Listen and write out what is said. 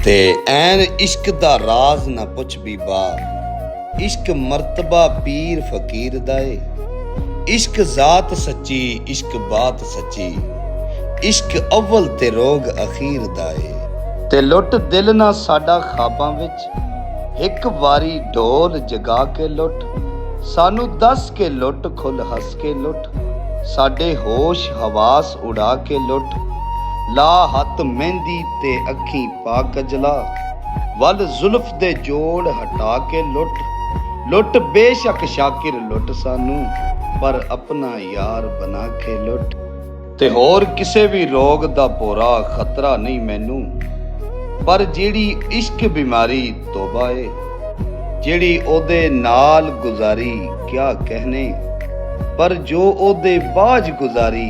ते ऐन इश्क दा राज ना पुछ बीबा, इश्क मर्तबा पीर फकीर दा ए। इश्क जात सच्ची, इश्क बात सच्ची, इश्क अव्वल ते रोग अखीर दा ए। ते लुट दिल ना साडा ख्वाबां विच, एक वारी ढोल जगा के लुट। सानू दस के लुट, खुल हस के लुट, साडे होश हवास उड़ा के लुट। ला हथ मेहंदी ते अखी पा कजला, वल जुल्फ दे जोड़ हटा के लुट। लुट बेशक शाकिर लुट सानू, पर अपना यार बना के लुट। ते होर किसे भी रोग दा भोरा खतरा नहीं मैनू, पर जेड़ी इश्क बीमारी तोबा ए। जेड़ी ओदे नाल गुजारी क्या कहने, पर जो ओदे बाज गुजारी